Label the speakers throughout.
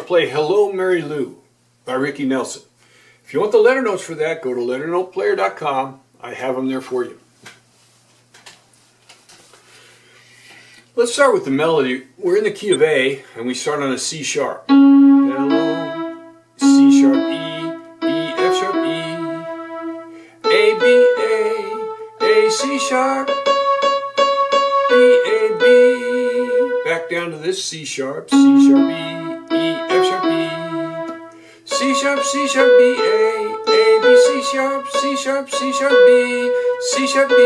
Speaker 1: play Hello Mary Lou by Ricky Nelson. If you want the letter notes for that, go to LetterNotePlayer.com. I have them there for you. Let's start with the melody. We're in the key of A, and we start on a C sharp. Hello, C sharp, E, E, F sharp, E, A, B, A, C sharp, B, A, B. Back down to this C sharp, C sharp, E, E, F sharp, E, C sharp, B, A, B, C sharp, C sharp, C sharp, B, C sharp, B, A.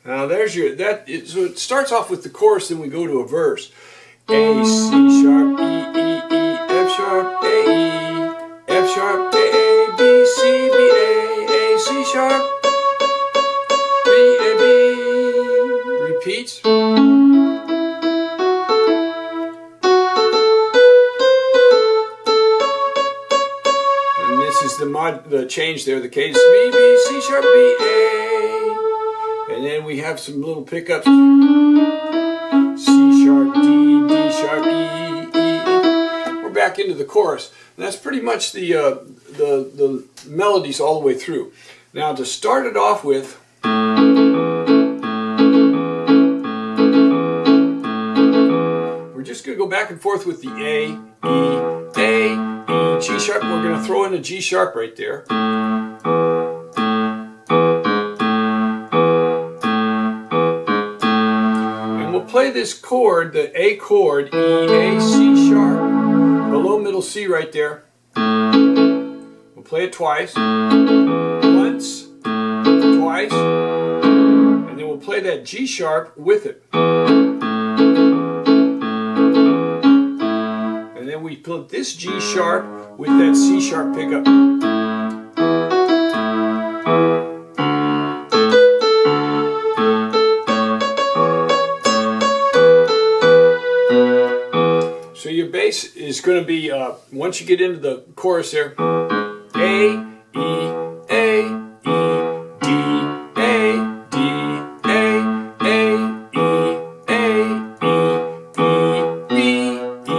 Speaker 1: Now there's your, so it starts off with the chorus, then we go to a verse. A, C sharp, E, E, E, F sharp, A, E, F sharp, A, B, C, B, A, C sharp, B, A, B. Repeats. And this is the change there, the cadence. B, B, C sharp, B, A. And then we have some little pickups. C sharp, D, D sharp, E, E. We're back into the chorus. And that's pretty much the melodies all the way through. Now to start it off with, we're just going to go back and forth with the A, E, G sharp. We're going to throw in a G sharp right there. Play this chord, the A chord, E, A, C sharp, below middle C right there. We'll play it twice, once, twice, and then we'll play that G sharp with it. And then we put this G sharp with that C sharp pickup. So your bass is going to be, once you get into the chorus there, A, E, A, E, D, A, D, A, A, E, A, E, E, B, E,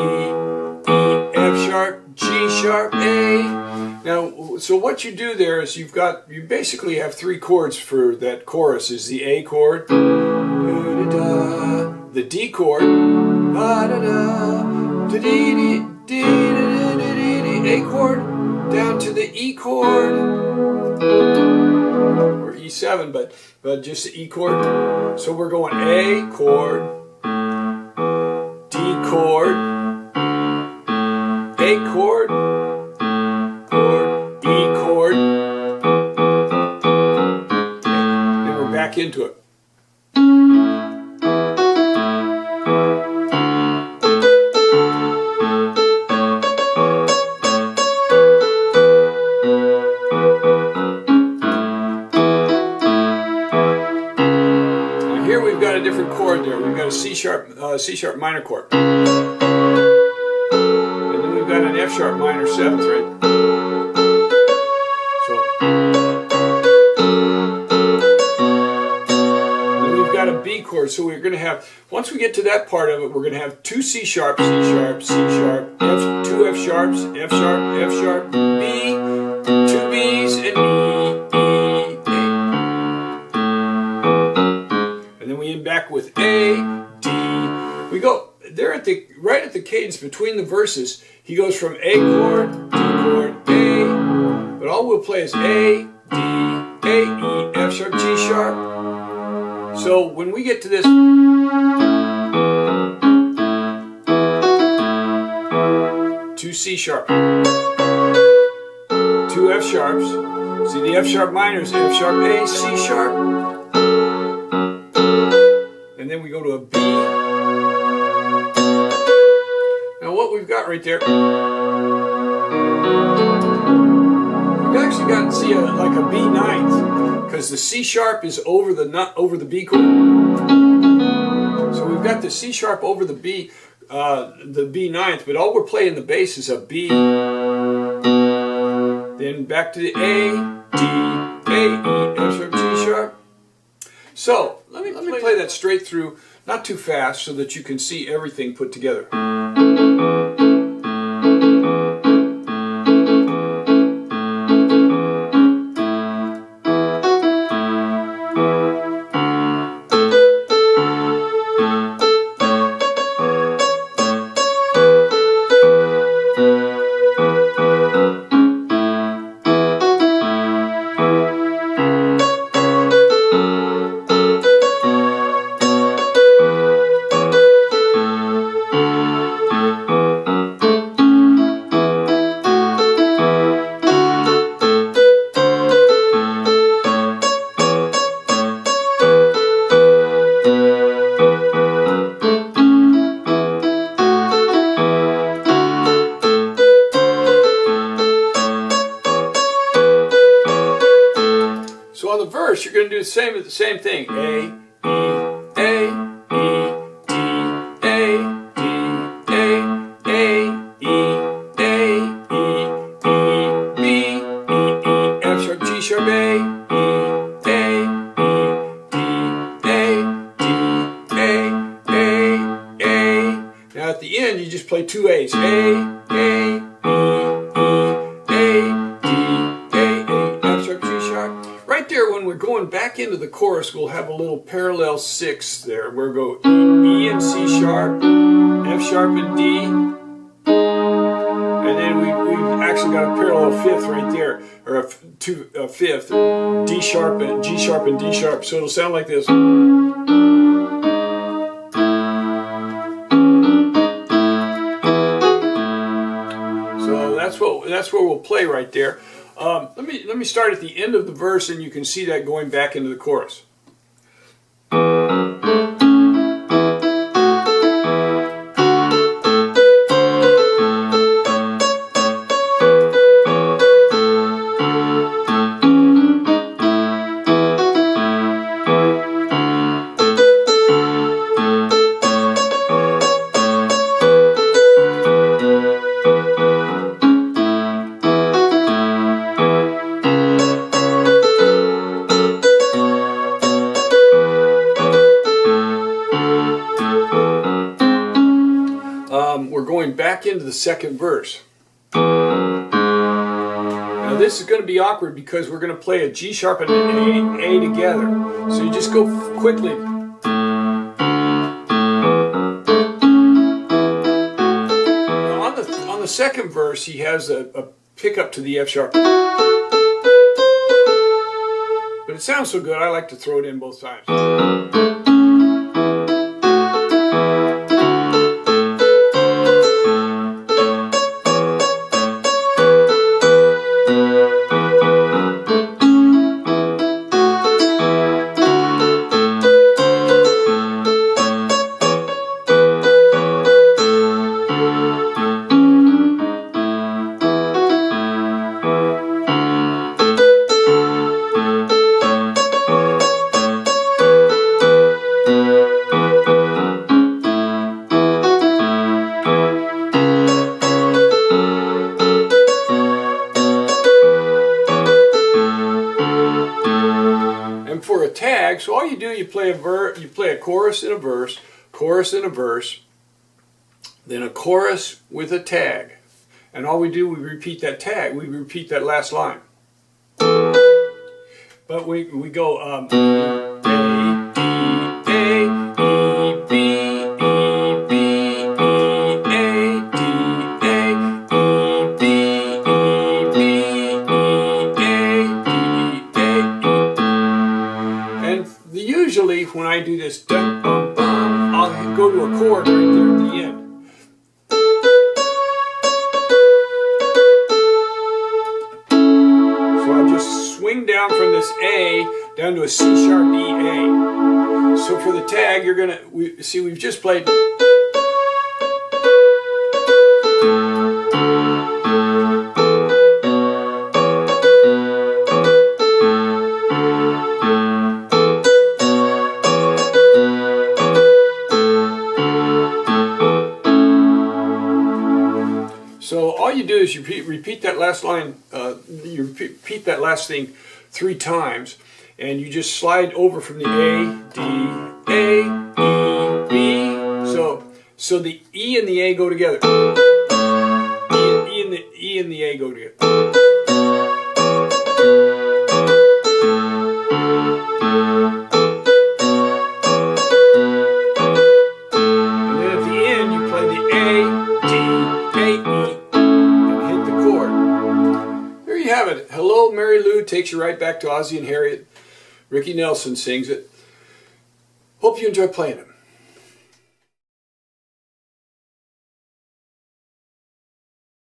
Speaker 1: E, F sharp, G sharp, A. Now, so what you do there is you basically have three chords for that chorus. Is the A chord, the D chord, A chord, down to the E chord, or E7, but just the E chord. So we're going A chord, D chord, A chord, E chord, and we're back into it. Here we've got a different chord there. We've got a C sharp minor chord. And then we've got an F sharp minor 7th, right? So then we've got a B chord. So we're going to have, once we get to that part of it, we're going to have two C sharp, C sharp, C sharp, two F sharps, F sharp, B, two Bs, and back with A, D. We go there right at the cadence between the verses. He goes from A chord, D chord, A. But all we'll play is A, D, A, E, F sharp, G sharp. So when we get to this, two C sharp, two F sharps. See, the F sharp minor is F sharp, A, C sharp. And then we go to a B. Now what we've got right there, we've actually got, see, like a B ninth, because the C sharp is over the B chord. So we've got the C sharp over the B ninth, but all we're playing the bass is a B. Then back to the A, D, A, E, F sharp, G sharp. So let me play that straight through, not too fast, so that you can see everything put together. So on the verse, you're going to do the same thing. A, E, D, A, E, B, E, F sharp, G sharp, A, E, A. Now at the end, you just play two A's. A, right there, when we're going back into the chorus, we'll have a little parallel sixth there. We'll go E and C sharp, F sharp and D, and then we've actually got a parallel fifth right there, or a fifth, D sharp and G sharp and D sharp. So it'll sound like this. So that's where we'll play right there. Let me start at the end of the verse, and you can see that going back into the chorus. We're going back into the second verse. Now this is going to be awkward because we're going to play a G sharp and an A together. So you just go quickly. Now on the second verse, he has a pickup to the F sharp. But it sounds so good, I like to throw it in both times. For a tag, so all you do, you play a chorus and a verse, then a chorus with a tag, and all we do, we repeat that tag, we repeat that last line. But we go A, D, A, E, B, E, B, E, A, D, A, E, B, E, B, E, A, D, A. Usually when I do this dum bum bum, I'll go to a chord right there at the end. So I'll just swing down from this A down to a C sharp E A. So for the tag, you're gonna see we've just played. So all you do is you repeat that last line, you repeat that last thing 3 times, and you just slide over from the A, D, A, E, B. So So the E and the A go together. E and the A go together. And then at the end you play the A, D, A, E, and hit the chord. There you have it. Hello, Mary Lou takes you right back to Ozzie and Harriet. Ricky Nelson sings it. Hope you enjoy playing it.